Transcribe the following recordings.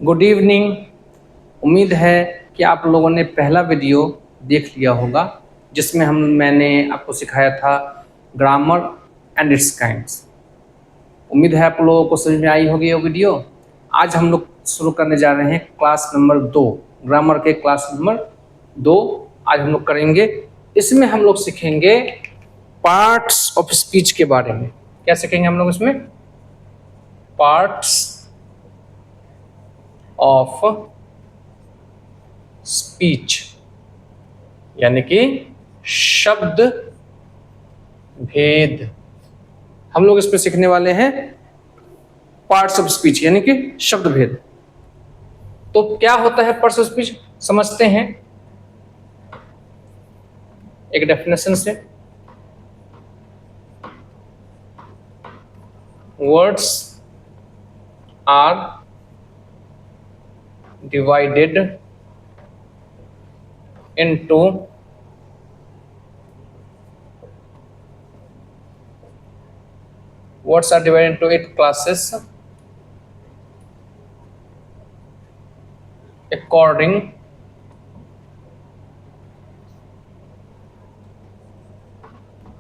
Good evening. उम्मीद है कि आप लोगों ने पहला वीडियो देख लिया होगा जिसमें मैंने आपको सिखाया था ग्रामर एंड इट्स काइंड्स। उम्मीद है आप लोगों को समझ में आई होगी ये वीडियो। आज हम लोग शुरू करने जा रहे हैं क्लास नंबर 2, ग्रामर के क्लास नंबर 2 आज हम लोग करेंगे। इसमें हम लोग सीखेंगे पार्ट्स ऑफ स्पीच के बारे में। क्या सीखेंगे हम लोग इसमें? पार्ट्स ऑफ स्पीच, यानी कि शब्द भेद। हम लोग इसमें सीखने वाले हैं पार्ट्स ऑफ स्पीच, यानी कि शब्द भेद। तो क्या होता है पार्ट्स ऑफ स्पीच, समझते हैं एक डेफिनेशन से। Words are divided into words are divided into 8 classes according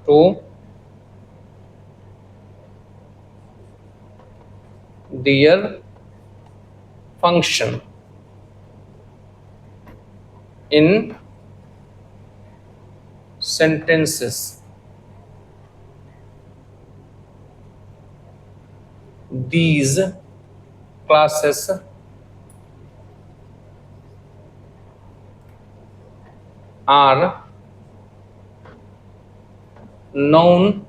to their function in sentences. These classes are known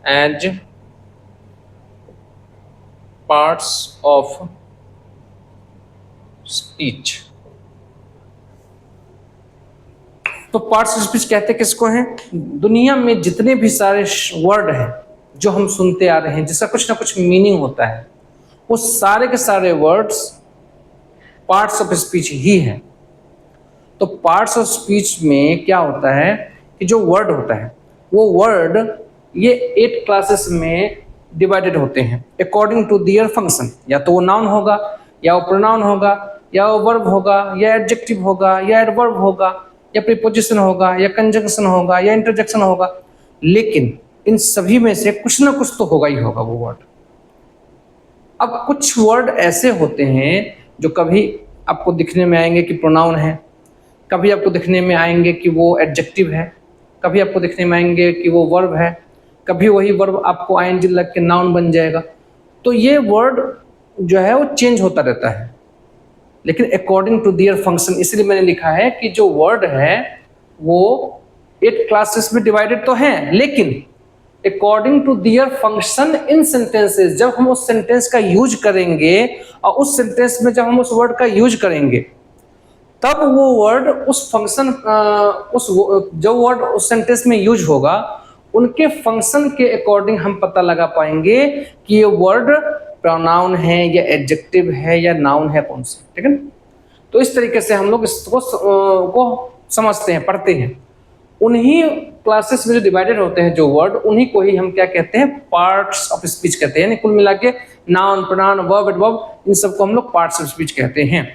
as parts of speech. तो पार्ट्स ऑफ स्पीच कहते किसको हैं? दुनिया में जितने भी सारे वर्ड हैं जो हम सुनते आ रहे हैं जिसका कुछ ना कुछ मीनिंग होता है, वो सारे के सारे वर्ड्स पार्ट्स ऑफ स्पीच ही हैं। तो पार्ट्स ऑफ स्पीच में क्या होता है कि जो वर्ड होता है वो वर्ड ये 8 क्लासेस में डिवाइडेड होते हैं अकॉर्डिंग टू दियर फंक्शन। या तो वो नाउन होगा, या वो प्रोनाउन होगा, या वो वर्ब होगा, या एडजेक्टिव होगा, या एडवर्ब होगा, या प्रीपोजिशन होगा, या कंजंक्शन होगा, या इंटरजेक्शन होगा। लेकिन इन सभी में से कुछ ना कुछ तो होगा ही होगा वो वर्ड। अब कुछ वर्ड ऐसे होते हैं जो कभी आपको दिखने में आएंगे कि प्रोनाउन है, कभी आपको दिखने में आएंगे कि वो एडजेक्टिव है, कभी आपको दिखने में आएंगे कि वो वर्ब है, कभी वही वर्ब आपको आईएनजी लग के नाउन बन जाएगा। तो ये वर्ड जो है वो चेंज होता रहता है, लेकिन अकॉर्डिंग टू दियर फंक्शन। इसलिए मैंने लिखा है कि जो वर्ड है वो 8 क्लासेस में डिवाइडेड तो हैं, लेकिन according to their function in sentences. जब हम उस सेंटेंस का यूज करेंगे और उस सेंटेंस में जब हम उस वर्ड का यूज करेंगे तब वो वर्ड उस फंक्शन जो वर्ड उस सेंटेंस में यूज होगा उनके फंक्शन के अकॉर्डिंग हम पता लगा पाएंगे कि ये वर्ड प्रोनाउन है या एडजेक्टिव है या नाउन है, कौन सा। ठीक है, तो इस तरीके से हम लोग इसको को समझते हैं, पढ़ते हैं। उन्हीं क्लासेस में जो डिवाइडेड होते हैं जो वर्ड, उन्हीं को ही हम क्या कहते हैं? पार्ट्स ऑफ स्पीच कहते हैं। यानी कुल मिला के नाउन, प्रोनाउन, वर्ब, एडवर्ब, इन सबको हम लोग पार्ट्स ऑफ स्पीच कहते हैं।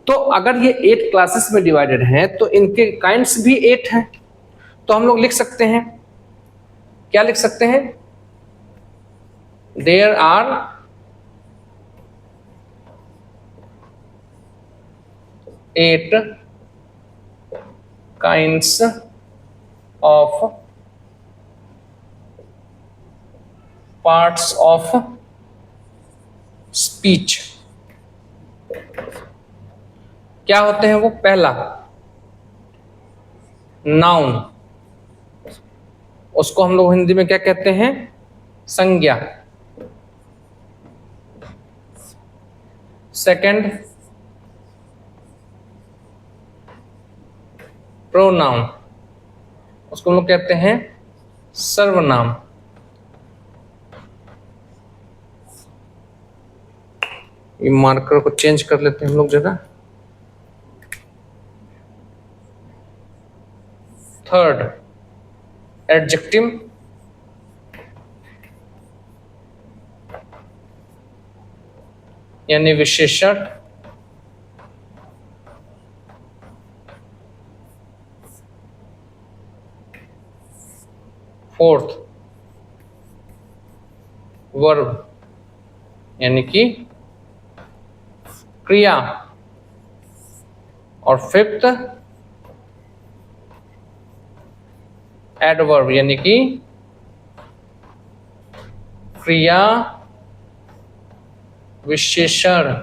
तो अगर ये 8 क्लासेस में डिवाइडेड हैं तो इनके काइंड्स भी 8 हैं। तो हम लोग लिख सकते हैं, क्या लिख सकते हैं? There are 8 kinds of parts of speech। क्या होते हैं वो? पहला नाउन, उसको हम लोग हिंदी में क्या कहते हैं? संज्ञा। सेकंड प्रोनाउन, उसको हम लोग कहते हैं सर्वनाम। ये मार्कर को चेंज कर लेते हैं हम लोग जगह। थर्ड एडजेक्टिव, यानी विशेषण। फोर्थ वर्ब यानी कि क्रिया। और फिफ्थ एडवर्ब यानी कि क्रिया विशेषण।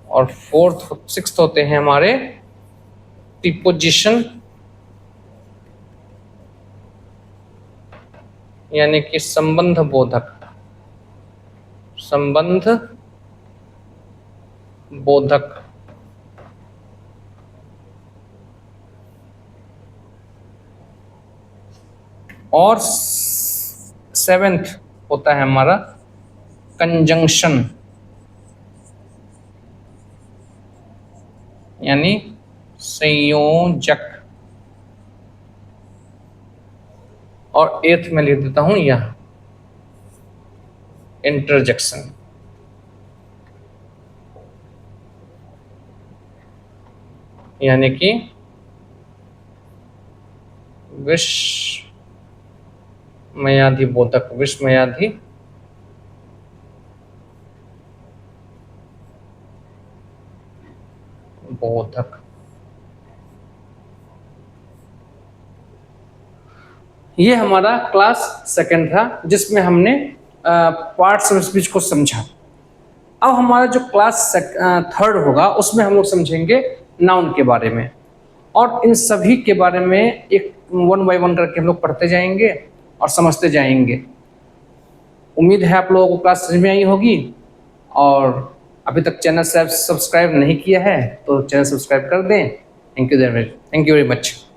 और फोर्थ सिक्स्थ होते हैं हमारे प्रीपोजिशन यानी कि संबंध बोधक। संबंध बोधक। और सेवेंथ होता है हमारा कंजंक्शन यानी संयोजक। और एथ में लिख देता हूं यह इंटरजेक्शन। यानी कि विस्मयादि बोधक। विस्मयादि बोधक। ये हमारा क्लास सेकंड था जिसमें हमने पार्ट्स ऑफ स्पीच को समझा। अब हमारा जो क्लास थर्ड होगा उसमें हम लोग समझेंगे नाउन के बारे में। और इन सभी के बारे में एक वन बाय वन करके हम लोग पढ़ते जाएंगे और समझते जाएंगे। उम्मीद है आप लोगों को क्लास समझ में आई होगी। और अभी तक चैनल सब्सक्राइब नहीं किया है तो चैनल सब्सक्राइब कर दें। Thank you very much.